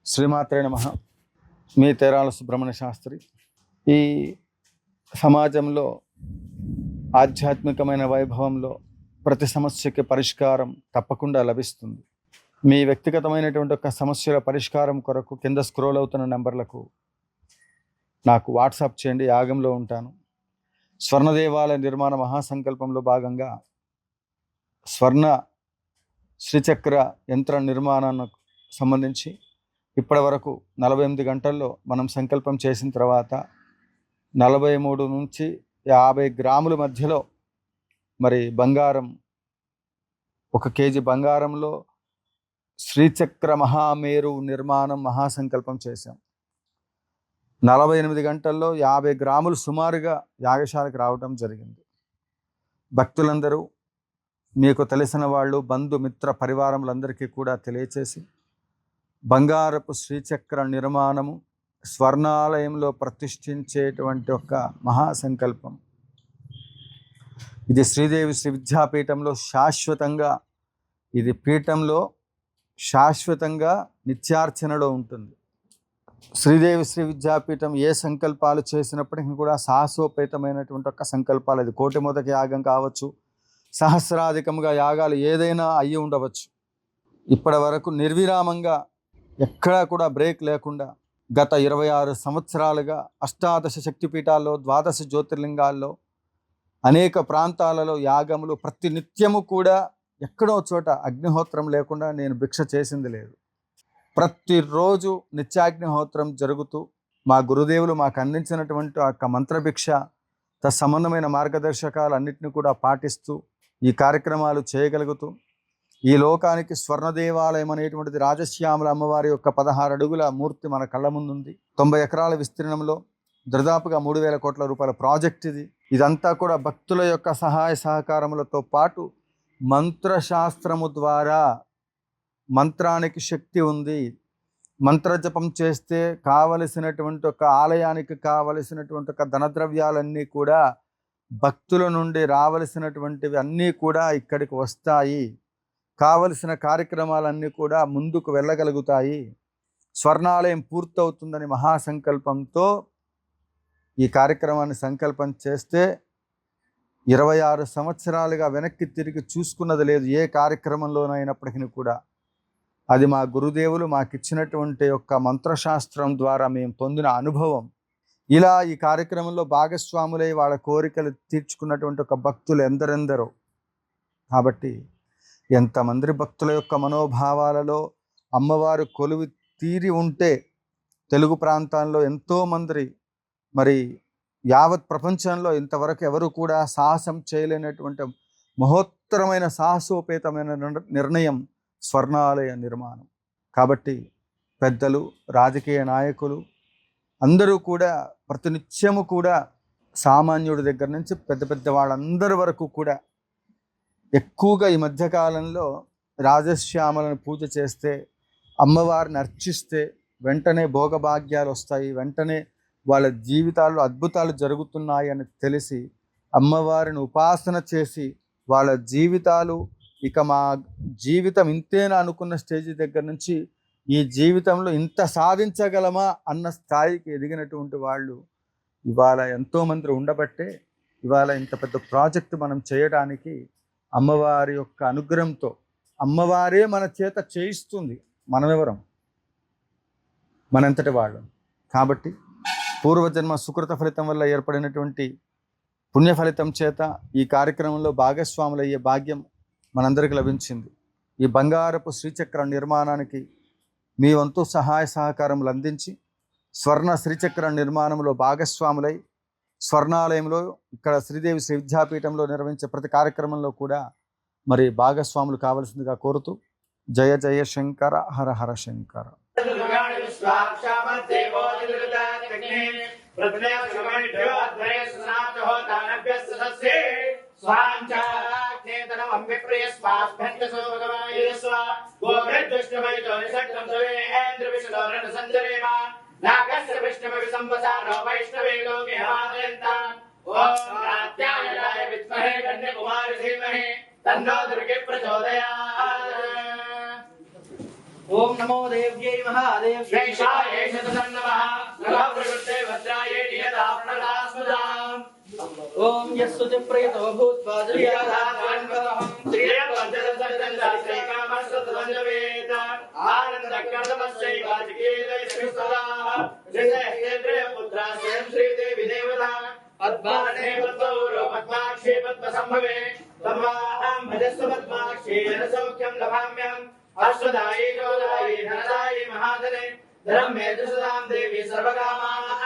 శ్రీమాత్రే నమః. మీ తేరాల సుబ్రహ్మణ్య శాస్త్రి. ఈ సమాజంలో ఆధ్యాత్మికమైన వైభవంలో ప్రతి సమస్యకి పరిష్కారం తప్పకుండా లభిస్తుంది. మీ వ్యక్తిగతమైనటువంటి ఒక సమస్యల పరిష్కారం కొరకు కింద స్క్రోల్ అవుతున్న నెంబర్లకు నాకు వాట్సాప్ చేయండి. యాగంలో ఉంటాను. స్వర్ణ దేవాలయ నిర్మాణ మహాసంకల్పంలో భాగంగా స్వర్ణ శ్రీచక్ర యంత్ర నిర్మాణానికి సంబంధించి ఇప్పటి వరకు 48 గంటల్లో మనం సంకల్పం చేసిన తర్వాత 43 నుంచి 50 గ్రాముల మధ్యలో మరి బంగారం, 1 కేజీ బంగారంలో శ్రీచక్ర మహామేరు నిర్మాణం మహాసంకల్పం చేశాం. 48 గంటల్లో 50 గ్రాములు సుమారుగా యాగశాలకు రావడం జరిగింది. భక్తులందరూ, మీకు తెలిసిన వాళ్ళు, బంధుమిత్ర పరివారములందరికీ కూడా తెలియచేసి బంగారపు శ్రీచక్ర నిర్మాణము స్వర్ణాలయంలో ప్రతిష్ఠించేటువంటి ఒక మహాసంకల్పం. ఇది శ్రీదేవి శ్రీ విద్యాపీఠంలో శాశ్వతంగా, ఇది పీఠంలో శాశ్వతంగా నిత్యార్చనలో ఉంటుంది. శ్రీదేవి శ్రీ విద్యాపీఠం ఏ సంకల్పాలు చేసినప్పటికీ కూడా సాహసోపేతమైనటువంటి ఒక సంకల్పాలు. అది కోటి మొదటి యాగం కావచ్చు, సహస్రాధికంగా యాగాలు ఏదైనా అయ్యి ఉండవచ్చు. ఇప్పటి వరకు నిర్విరామంగా ఎక్కడా కూడా బ్రేక్ లేకుండా గత 26 సంవత్సరాలుగా అష్టాదశ శక్తిపీఠాల్లో, 12 జ్యోతిర్లింగాల్లో, అనేక ప్రాంతాలలో యాగములు ప్రతి నిత్యము కూడా ఎక్కడో చోట అగ్నిహోత్రం లేకుండా నేను భిక్ష చేసింది లేదు. ప్రతిరోజు నిత్యాగ్నిహోత్రం జరుగుతూ మా గురుదేవులు మాకు అందించినటువంటి ఆ మంత్రభిక్ష సంబంధమైన మార్గదర్శకాలు అన్నింటినీ కూడా పాటిస్తూ ఈ కార్యక్రమాలు చేయగలుగుతూ ఈ లోకానికి స్వర్ణ దేవాలయం అనేటువంటిది రాజశ్యామల అమ్మవారి యొక్క 16 అడుగుల మూర్తి మన కళ్ళ ముందుంది. 90 ఎకరాల విస్తీర్ణంలో దాదాపుగా 3,000 కోట్ల రూపాయల ప్రాజెక్ట్ ఇది. ఇదంతా కూడా భక్తుల యొక్క సహాయ సహకారములతో పాటు మంత్రశాస్త్రము ద్వారా, మంత్రానికి శక్తి ఉంది. మంత్రజపం చేస్తే కావలసినటువంటి ఒక ఆలయానికి కావలసినటువంటి ఒక ధనద్రవ్యాలన్నీ కూడా భక్తుల నుండి రావలసినటువంటివి అన్నీ కూడా ఇక్కడికి వస్తాయి. కావలసిన కార్యక్రమాలన్నీ కూడా ముందుకు వెళ్ళగలుగుతాయి. స్వర్ణాలయం పూర్తవుతుందని మహాసంకల్పంతో ఈ కార్యక్రమాన్ని సంకల్పం చేస్తే 26 సంవత్సరాలుగా వెనక్కి తిరిగి చూసుకున్నది లేదు. ఏ కార్యక్రమంలోనైనప్పటికీ కూడా అది మా గురుదేవులు మాకు ఇచ్చినటువంటి యొక్క మంత్రశాస్త్రం ద్వారా మేము పొందిన అనుభవం. ఇలా ఈ కార్యక్రమంలో భాగస్వాములై వాళ్ళ కోరికలు తీర్చుకున్నటువంటి ఒక భక్తులు ఎందరెందరో. కాబట్టి ఎంతమంది భక్తుల యొక్క మనోభావాలలో అమ్మవారు కొలువు తీరి ఉంటే తెలుగు ప్రాంతాల్లో ఎంతోమంది, మరి యావత్ ప్రపంచంలో ఇంతవరకు ఎవరు కూడా సాహసం చేయలేనటువంటి మహోత్తరమైన సాహసోపేతమైన నిర్ణయం స్వర్ణాలయ నిర్మాణం. కాబట్టి పెద్దలు, రాజకీయ నాయకులు అందరూ కూడా ప్రతినిత్యము కూడా సామాన్యుడి దగ్గర నుంచి పెద్ద పెద్ద వాళ్ళందరి వరకు కూడా ఎక్కువగా ఈ మధ్యకాలంలో రాజశ్యామలను పూజ చేస్తే, అమ్మవారిని అర్చిస్తే వెంటనే భోగభాగ్యాలు వస్తాయి, వెంటనే వాళ్ళ జీవితాల్లో అద్భుతాలు జరుగుతున్నాయి అని తెలిసి అమ్మవారిని ఉపాసన చేసి వాళ్ళ జీవితాలు ఇక మా జీవితం ఇంతేనా అనుకున్న స్టేజ్ దగ్గర నుంచి ఈ జీవితంలో ఇంత సాధించగలమా అన్న స్థాయికి ఎదిగినటువంటి వాళ్ళు ఇవాళ ఎంతోమంది ఉండబట్టే ఇవాళ ఇంత పెద్ద ప్రాజెక్టు మనం చేయడానికి అమ్మవారి యొక్క అనుగ్రహంతో, అమ్మవారే మన చేత చేయిస్తుంది. మనమెవరం? మనంతటి వాళ్ళు. కాబట్టి పూర్వజన్మ సుకృత ఫలితం వల్ల ఏర్పడినటువంటి పుణ్య ఫలితం చేత ఈ కార్యక్రమంలో భాగస్వాములయ్యే భాగ్యం మనందరికీ లభించింది. ఈ బంగారపు శ్రీచక్ర నిర్మాణానికి మీ వంతు సహాయ సహకారములు అందించి స్వర్ణ శ్రీచక్ర నిర్మాణంలో భాగస్వాములై స్వర్ణాలయంలో, ఇక్కడ శ్రీదేవి శ్రీ విద్యాపీఠంలో నిర్వహించే ప్రతి కార్యక్రమంలో కూడా మరి భాగస్వాములు కావలసిందిగా కోరుతూ జయ జయ శంకర, హర హర శంకర. नागस्य विष्णवे संवसारो वैष्णवे लोके हवादयन्ता ओम कात्यायनाय विद्महे कन्याकुमारी धीमहि तन्नो दुर्गे प्रचोदयात्। ओम नमो देव्यै महादेव्यै श्रेषाये शततं नमः नमः प्रकृते भद्राये नियता प्रणदास्मदाम् ओम यस्सुते प्रयतो भूत्वा जयादात्मन्वहं श्रियपञ्चदशतन्दश्रीकामस्तद्वन्द्वेत आनन्दकर्दमस्यैवाजिकेतैस्मिस्तदाः श्रीदेहेन्द्रे पुत्रा स्वयं श्रीदेवी देवता पद्माने पद्मौरो पद्माक्षे पद्मसम्भवे तन्वाहं भजस्व पद्माक्षे सौख्यं लभाम्यहम् अश्वदायी जोदायी धनदायी महाधने धर्म मे सदां देवी सर्वकामाः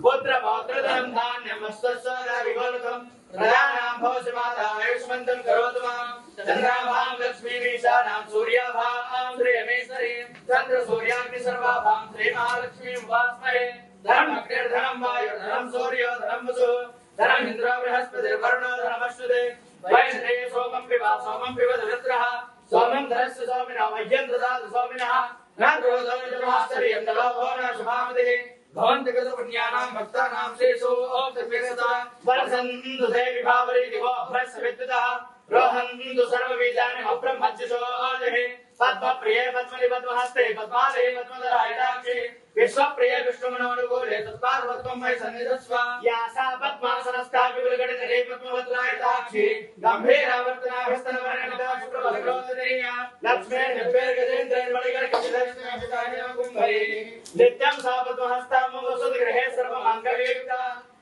पुत्र पौत्र धनं धान्यं स्वस्वदा विगोलकं प्रदानां भवसि माता आयुष्मन्तं करोतु मां चन्द्राभां लक्ष्मीमीशानां सूर्याभां श्रियमेश्वरीं चन्द्र सूर्याग्नि सर्वाभां श्रीमहालक्ष्मीं उपास्महे धर्मग्निर्धनं वायुर्धनं सूर्यो धनं वसुः धनं इन्द्रो बृहस्पतिर्वरुणो धनमश्नुते वैश्रे सोमं पिब धृत्रः सोमं धरस्य सोमिनो मह्यं ददातु सोमिनः न क्रोधो यजमास्तर्यं नलो न शुभामतिः भवन्ति कृतपुण्यानां भक्तानां श्रेषो ओप्तपेक्षता वर्षन्तु देवी भावरी दिवो भ्रस्य विद्युतः रोहन्तु सर्वबीजानि अब्रह्मज्जुषो आजहि पद्मप्रिये पद्मनि पद्महस्ते पद्मालये पद्मधरायताक्षि विश्वप्रिये विष्णुमनोनुकूले तत्पार्वत्वं मयि सन्निधत्स्व या सा पद्मासनस्था विपुलगणितरे पद्मभद्रायताक्षि गम्भीरावर्तनाभिस्तनवर्णनिता शुक्रवलग्रोदनीया लक्ष्मीर्निर्भेर्गजेन्द्रैर्मणिगणकचिदर्शनकुम्भरी नित्यं सा पद्महस्ता मम वसुतगृहे सर्वमङ्गलयुक्ता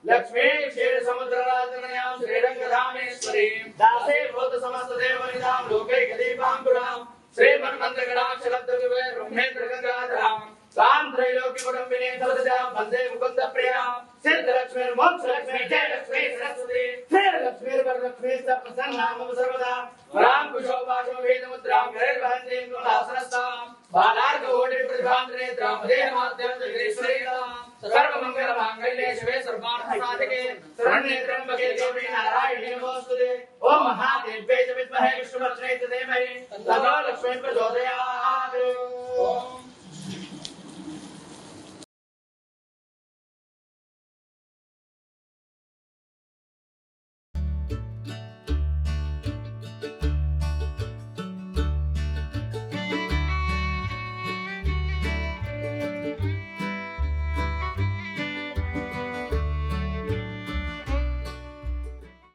लक्ष्मी क्षीरसमुद्रराजनयां श्रीरङ्गधामेश्वरीं दासे भूत समस्त देवनिधां लोकैकदीपाङ्कुरां श्रीमन्मन्त्रगणाक्षरब्धविवे ब्रह्मेन्द्रगङ्गाधरां तां त्रैलोक्यकुटुम्बिनीं सर्वदां वन्दे मुकुन्दप्रियां सिद्धलक्ष्मीर्मोक्षलक्ष्मी जयलक्ष्मी सरस्वती श्रीलक्ष्मीर्वरलक्ष्मी प्रसन्ना मम सर्वदा वरां कुशोपाशो वेदमुद्रां गैर्वहन्तीं कमलासनस्तां बालार्ककोटिप्रतिभान्तनेत्रां देहमाद्यं जगदीश्वरीतां सर्वमङ्गलमाङ्गल्ये शिवे सर्वार्थसाधके शरण्ये त्र्यम्बके गौरी